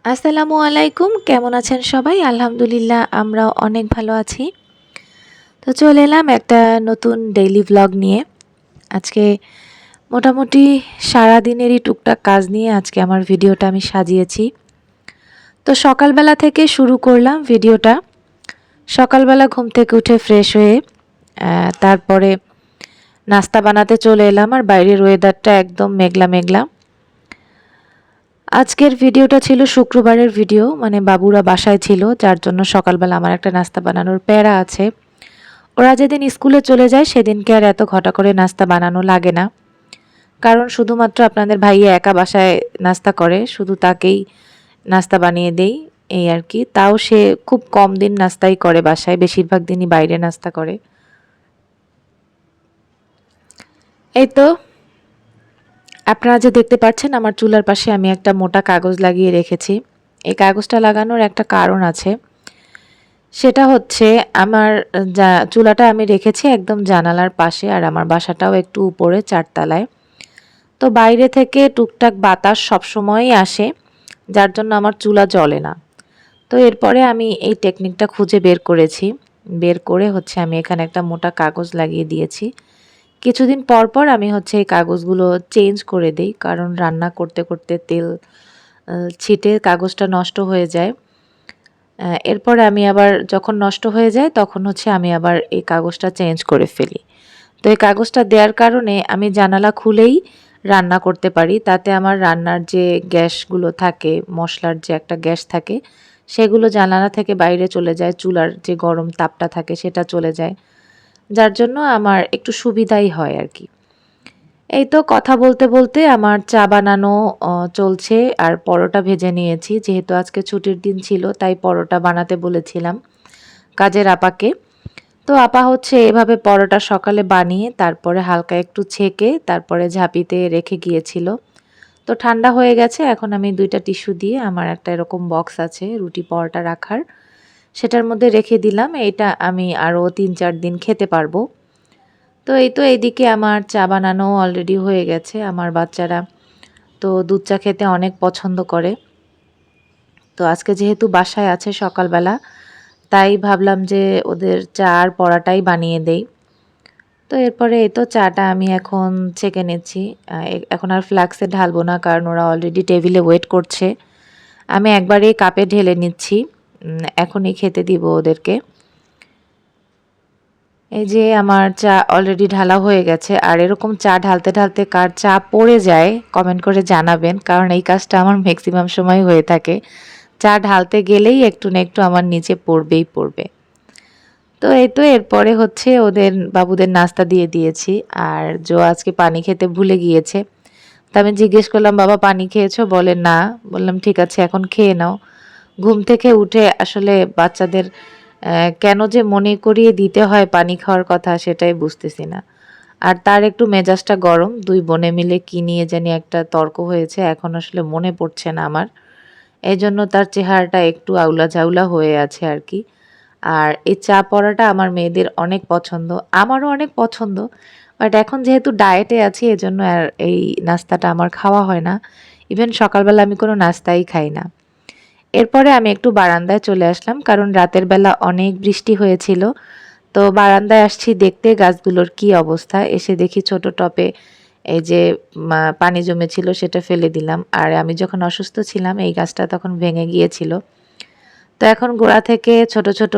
আসসালামু আলাইকুম, কেমন আছেন সবাই? আলহামদুলিল্লাহ আমরা অনেক ভালো আছি। তো চলে এলাম একটা নতুন ডেইলি ভ্লগ নিয়ে। আজকে মোটামুটি সারাদিনেরই টুকটাক কাজ নিয়ে আজকে আমার ভিডিওটা আমি সাজিয়েছি। তো সকালবেলা থেকে শুরু করলাম ভিডিওটা। সকালবেলা ঘুম থেকে উঠে ফ্রেশ হয়ে তারপরে নাস্তা বানাতে চলে এলাম, আর বাইরের ওয়েদারটা একদম মেঘলা মেঘলা। আজকের ভিডিওটা ছিল শুক্রবারের ভিডিও, মানে বাবুরা বাসায় ছিল, যার জন্য সকালবেলা আমার একটা নাস্তা বানানোর প্যারা আছে। ওরা যেদিন স্কুলে চলে যায় সেদিনকে আর এত ঘটা করে নাস্তা বানানো লাগে না, কারণ শুধুমাত্র আপনাদের ভাইয়া একা বাসায় নাস্তা করে, শুধু তাকেই নাস্তা বানিয়ে দেই এই আর কি। তাও সে খুব কম দিন নাস্তাই করে বাসায়, বেশিরভাগ দিনই বাইরে নাস্তা করে। এই তো আপনারা যে দেখতে পাচ্ছেন আমার চুলার পাশে আমি একটা মোটা কাগজ লাগিয়ে রেখেছি। এই কাগজটা লাগানোর একটা কারণ আছে, সেটা হচ্ছে আমার চুলাটা আমি রেখেছি একদম জানালার পাশে, আর আমার বাসাটাও একটু উপরে 4 তলায়। তো বাইরে থেকে টুকটাক বাতাস সবসময়ই আসে, যার জন্য আমার চুলা জ্বলে না। তো এরপরে আমি এই টেকনিকটা খুঁজে বের করেছি, বের করে হচ্ছে আমি এখানে একটা মোটা কাগজ লাগিয়ে দিয়েছি। কিছুদিন পর পর আমি হচ্ছে এই কাগজগুলো চেঞ্জ করে দিই, কারণ রান্না করতে করতে তেল ছিটে কাগজটা নষ্ট হয়ে যায়। এরপরে আমি আবার যখন নষ্ট হয়ে যায় তখন হচ্ছে আমি আবার এই কাগজটা চেঞ্জ করে ফেলি। তো এই কাগজটা দেওয়ার কারণে আমি জানালা খুলেই রান্না করতে পারি, তাতে আমার রান্নার যে গ্যাসগুলো থাকে, মশলার যে একটা গ্যাস থাকে, সেগুলো জানালা থেকে বাইরে চলে যায়, চুলার যে গরম তাপটা থাকে সেটা চলে যায়, যার জন্য আমার একটু সুবিধাই হয় আর কি। এই তো কথা বলতে বলতে আমার চা বানানো চলছে, আর পরোটা ভেজে নিয়েছি, যেহেতু আজকে ছুটির দিন ছিল তাই পরোটা বানাতে বলেছিলাম কাজের আপাকে। তো আপা হচ্ছে এভাবে পরোটা সকালে বানিয়ে তারপরে হালকা একটু ছেঁকে তারপরে ঝাঁপিতে রেখে গিয়েছিল। তো ঠান্ডা হয়ে গেছে, এখন আমি 2টা টিস্যু দিয়ে আমার একটা এরকম বক্স আছে রুটি পরোটা রাখার, সেটার মধ্যে রেখে দিলাম। এটা আমি আরও 3-4 দিন খেতে পারবো। তো এই তো এইদিকে আমার চা বানানো অলরেডি হয়ে গেছে। আমার বাচ্চারা তো দুধ চা খেতে অনেক পছন্দ করে। তো আজকে যেহেতু বাসায় আছে সকালবেলা, তাই ভাবলাম যে ওদের চা আর পরাটাই বানিয়ে দেই। তো এরপরে এই তো চাটা আমি এখন ছেঁকে নিচ্ছি। এখন আর ফ্লাক্সে ঢালবো না, কারণ ওরা অলরেডি টেবিলে ওয়েট করছে। আমি একবারেই কাপে ঢেলে নিচ্ছি, এখনই খেতে দিব ওদেরকে। এই যে আমার চা অলরেডি ঢালা হয়ে গেছে, আর এরকম চা ঢালতে ঢালতে কার চা পড়ে যায় কমেন্ট করে জানাবেন, কারণ এই কাজটা আমার ম্যাক্সিমাম সময় হয়ে থাকে। চা ঢালতে গেলেই একটু না একটু আমার নিচে পড়বেই পড়বে। তো এই তো এরপরে হচ্ছে ওদের বাবুদের নাস্তা দিয়ে দিয়েছি, আর জো আজকে পানি খেতে ভুলে গিয়েছে। তা আমি জিজ্ঞেস করলাম, বাবা পানি খেয়েছো? বলে না। বললাম ঠিক আছে এখন খেয়ে নাও। ঘুম থেকে উঠে আসলে বাচ্চাদের কেন যে মনে করিয়ে দিতে হয় পানি খাওয়ার কথা সেটাই বুঝতেছি না। আর তার একটু মেজাজটা গরম, দুই বোনে মিলে কি নিয়ে জানি একটা তর্ক হয়েছে, এখন আসলে মনে পড়ছে না আমার। এই জন্য তার চেহারাটা একটু আউলা ঝাউলা হয়ে আছে আর কি। আর এই চা পড়াটা আমার মেয়েদের অনেক পছন্দ, আমারও অনেক পছন্দ। বাট এখন যেহেতু ডায়েটে আছি এজন্য আর এই নাস্তাটা আমার খাওয়া হয় না। ইভেন সকালবেলা আমি কোনো নাস্তাই খাই না। এরপরে আমি একটু বারান্দায় চলে আসলাম, কারণ রাতের বেলা অনেক বৃষ্টি হয়েছিল। তো বারান্দায় আসছি দেখতে গাছগুলোর কি অবস্থা। এসে দেখি ছোট টবে এই যে পানি জমেছিল সেটা ফেলে দিলাম। আর আমি যখন অসুস্থ ছিলাম এই গাছটা তখন ভেঙে গিয়েছিল। তো এখন গোড়া থেকে ছোট ছোট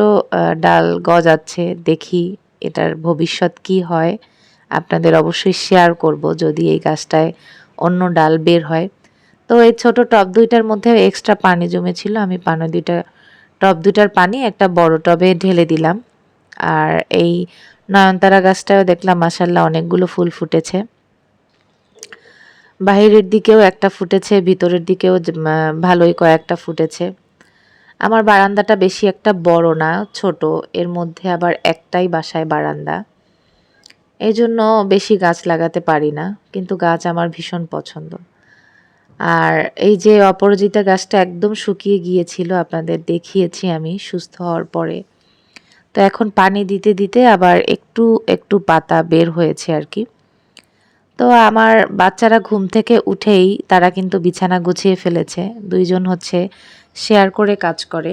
ডাল গজাচ্ছে, দেখি এটার ভবিষ্যৎ কি হয়। আপনাদের অবশ্যই শেয়ার করব যদি এই গাছটায় অন্য ডাল বের হয়। তো এই ছোট টব দুইটার মধ্যে এক্সট্রা পানি জমেছিল, আমি পানি দুইটা টব দুইটার পানি একটা বড় টবে ঢেলে দিলাম। আর এই নয়নতারা গাছটাও দেখলাম মাশাআল্লাহ অনেকগুলো ফুল ফুটেছে। বাহিরের দিকেও একটা ফুটেছে, ভিতরের দিকেও ভালোই কয়েকটা ফুটেছে। আমার বারান্দাটা বেশি একটা বড় না, ছোট। এর মধ্যে আবার একটাই বাসায় বারান্দা, এই জন্য বেশি গাছ লাগাতে পারি না, কিন্তু গাছ আমার ভীষণ পছন্দ। আর এই যে অপরাজিতা গাছটা একদম শুকিয়ে গিয়েছিল, আপনাদের দেখিয়েছি আমি সুস্থ হওয়ার পরে। তো এখন পানি দিতে দিতে আবার একটু একটু পাতা বের হয়েছে আর কি। তো আমার বাচ্চারা ঘুম থেকে উঠেই তারা কিন্তু বিছানা গুছিয়ে ফেলেছে। দুইজন হচ্ছে শেয়ার করে কাজ করে।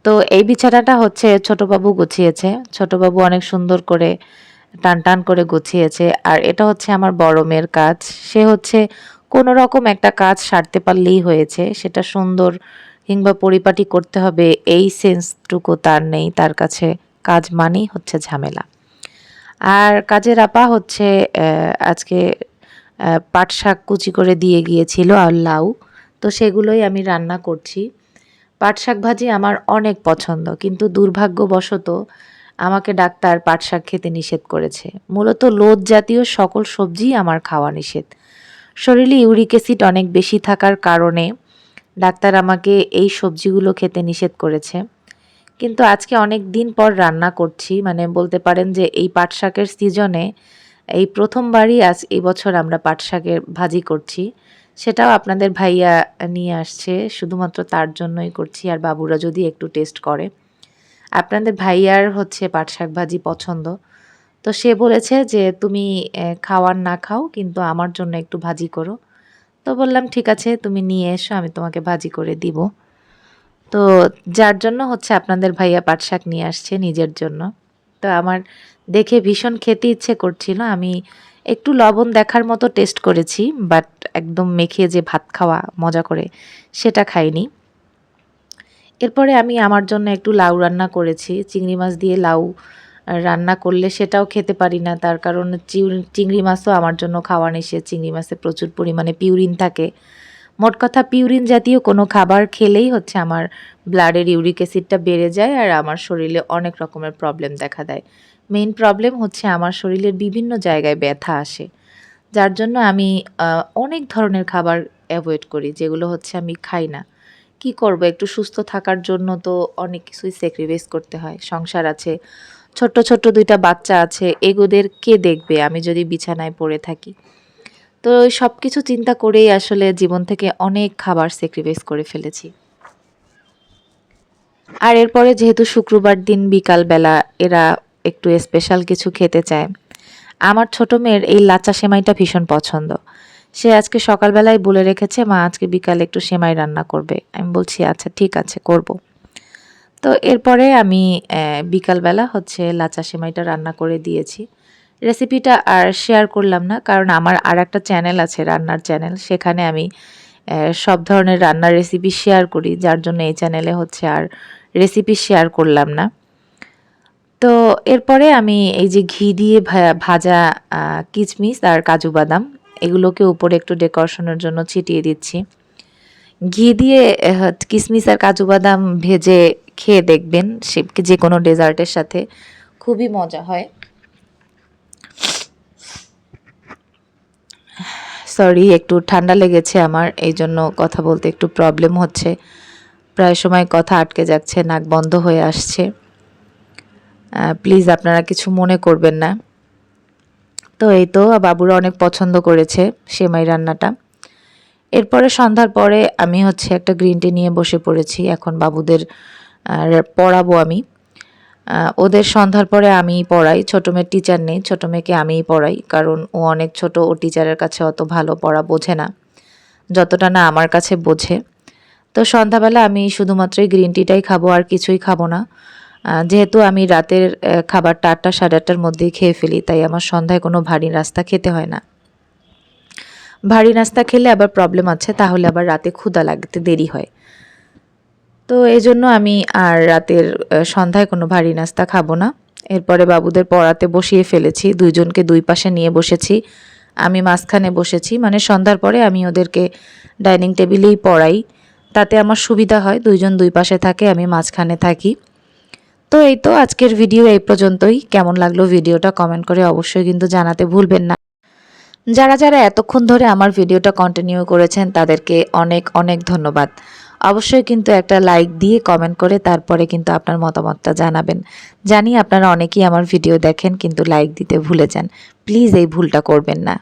তো এই বিছানাটা হচ্ছে ছোট বাবু গুছিয়েছে। ছোট বাবু অনেক সুন্দর করে টান টান করে গুছিয়েছে। আর এটা হচ্ছে আমার বড় মেয়ের কাজ। সে হচ্ছে কোনো রকম একটা কাজ সারতে পারলেই হয়েছে। সেটা সুন্দর কিংবা পরিপাটি করতে হবে এই সেন্সটুকু তার নেই। তার কাছে কাজ মানেই হচ্ছে ঝামেলা। আর কাজের আপা হচ্ছে আজকে পাট শাক কুচি করে দিয়ে গিয়েছিল আর লাউ। তো সেগুলোই আমি রান্না করছি। পাট শাক ভাজি আমার অনেক পছন্দ, কিন্তু দুর্ভাগ্যবশত আমাকে ডাক্তার পাট শাক খেতে নিষেধ করেছে। মূলত লোদ জাতীয় সকল সবজিই আমার খাওয়া নিষেধ। শরীরে ইউরিক অ্যাসিড অনেক বেশি থাকার কারণে ডাক্তার আমাকে এই সবজিগুলো খেতে নিষেধ করেছে। কিন্তু আজকে অনেক দিন পর রান্না করছি, মানে বলতে পারেন যে এই পাট শাকের সিজনে এই প্রথমবারই এই বছর আমরা পাট শাকের ভাজি করছি। সেটাও আপনাদের ভাইয়া নিয়ে আসছে, শুধুমাত্র তার জন্যই করছি, আর বাবুরা যদি একটু টেস্ট করে। আপনাদের ভাইয়ার হচ্ছে পাট শাক ভাজি পছন্দ, তো সে বলেছে যে তুমি খাওয়ার না খাও, কিন্তু আমার জন্য একটু ভাজি করো। তো বললাম ঠিক আছে, তুমি নিয়ে এসো, আমি তোমাকে ভাজি করে দিব। তো যার জন্য হচ্ছে আপনাদের ভাইয়া পাট শাক নিয়ে আসছে নিজের জন্য। তো আমার দেখে ভীষণ খেতে ইচ্ছে করছিল। আমি একটু লবণ দেখার মতো টেস্ট করেছি, বাট একদম মেখে যে ভাত খাওয়া মজা করে সেটা খাইনি। এরপরে আমি আমার জন্য একটু লাউ রান্না করেছি। চিংড়ি মাছ দিয়ে লাউ রান্না করলে সেটাও খেতে পারি না, তার কারণ চিংড়ি মাছও আমার জন্য খাওয়া নিষেধ। চিংড়ি মাছে প্রচুর পরিমাণে পিউরিন থাকে। মোট কথা পিউরিন জাতীয় কোনো খাবার খেলেই হচ্ছে আমার ব্লাডের ইউরিক অ্যাসিডটা বেড়ে যায় আর আমার শরীরে অনেক রকমের প্রবলেম দেখা দেয়। মেইন প্রবলেম হচ্ছে আমার শরীরের বিভিন্ন জায়গায় ব্যথা আসে, যার জন্য আমি অনেক ধরনের খাবার অ্যাভয়েড করি, যেগুলো হচ্ছে আমি খাই না। কি করব, একটু সুস্থ থাকার জন্য তো অনেক কিছুই স্যাক্রিফাইস করতে হয়। সংসার আছে, ছোট্ট ছোট্ট ২টা বাচ্চা আছে, এগুদের কে দেখবে আমি যদি বিছানায় পড়ে থাকি? তো সব কিছু চিন্তা করেই আসলে জীবন থেকে অনেক খাবার স্যাক্রিফাইস করে ফেলেছি। আর এরপরে যেহেতু শুক্রবার দিন বিকালবেলা এরা একটু স্পেশাল কিছু খেতে চায়। আমার ছোট মেয়ের এই লাচ্চা সেমাইটা ভীষণ পছন্দ। সে আজকে সকালবেলায় বলে রেখেছে, মা আজকে বিকালে একটু সেমাই রান্না করবে। আমি বলছি আচ্ছা ঠিক আছে করব। তো এরপরে আমি বিকালবেলা হচ্ছে লাচ্চা সেমাইটা রান্না করে দিয়েছি। রেসিপিটা আর শেয়ার করলাম না, কারণ আমার আর একটা চ্যানেল আছে, রান্নার চ্যানেল। সেখানে আমি সব ধরনের রান্নার রেসিপি শেয়ার করি, যার জন্য এই চ্যানেলে হচ্ছে আর রেসিপি শেয়ার করলাম না। তো এরপরে আমি এই যে ঘি দিয়ে ভাজা কিচমিচ আর কাজু বাদাম, এগুলোকে উপরে একটু ডেকোরেশনের জন্য ছিটিয়ে দিচ্ছি। ঘি দিয়ে কিশমিশ আর কাজু বাদাম ভেজে খেয়ে দেখবেন, সে যে কোনো ডেজার্টের সাথে খুবই মজা হয়। সরি, একটু ঠান্ডা লেগেছে আমার, এই জন্য কথা বলতে একটু প্রবলেম হচ্ছে। প্রায় সময় কথা আটকে যাচ্ছে, নাক বন্ধ হয়ে আসছে। প্লিজ আপনারা কিছু মনে করবেন না। তো এই তো বাবুরা অনেক পছন্দ করেছে সেমাই রান্নাটা। এরপরে সন্ধ্যার পরে আমি হচ্ছে একটা গ্রিন টি নিয়ে বসে পড়েছি। এখন বাবুদের পড়াবো আমি। ওদের সন্ধ্যার পরে আমিই পড়াই। ছোট মেয়ের টিচার নেই, ছোট মেয়েকে আমিই পড়াই, কারণ ও অনেক ছোট, ও টিচারের কাছে অত ভালো পড়া বোঝে না, যতটা না আমার কাছে বোঝে। তো সন্ধ্যাবেলা আমি শুধুমাত্রই গ্রিন টিটাই খাবো, আর কিছুই খাবো না। যেহেতু আমি রাতের খাবারটা ৮টা সাড়ে ৮টার মধ্যেই খেয়ে ফেলি, তাই আমার সন্ধ্যায় কোনো ভারী নাস্তা খেতে হয় না। ভারী নাস্তা খেলে আবার প্রবলেম আছে, তাহলে আবার রাতে ক্ষুধা লাগতে দেরি হয়। তো এজন্য আমি আর রাতের সন্ধ্যায় কোনো ভারী নাস্তা খাবো না। এরপরে বাবুদের পড়াতে বসিয়ে ফেলেছি, দুইজনকে দুই পাশে নিয়ে বসেছি, আমি মাঝখানে বসেছি। মানে সন্ধ্যার পরে আমি ওদেরকে ডাইনিং টেবিলেই পড়াই, তাতে আমার সুবিধা হয়, দুইজন দুই পাশে থাকে, আমি মাঝখানে থাকি। তো এই তো আজকের ভিডিও এই পর্যন্তই। কেমন লাগলো ভিডিওটা কমেন্ট করে অবশ্যই কিন্তু জানাতে ভুলবেন না। যারা যারা এতক্ষণ ধরে আমার ভিডিওটা কন্টিনিউ করেছেন তাদেরকে অনেক অনেক ধন্যবাদ। অবশ্যই কিন্তু একটা লাইক দিয়ে কমেন্ট করে তারপরে কিন্তু আপনার মতামতটা জানাবেন। জানি আপনারা অনেকেই আমার ভিডিও দেখেন কিন্তু লাইক দিতে ভুলে যান। প্লিজ এই ভুলটা করবেন না।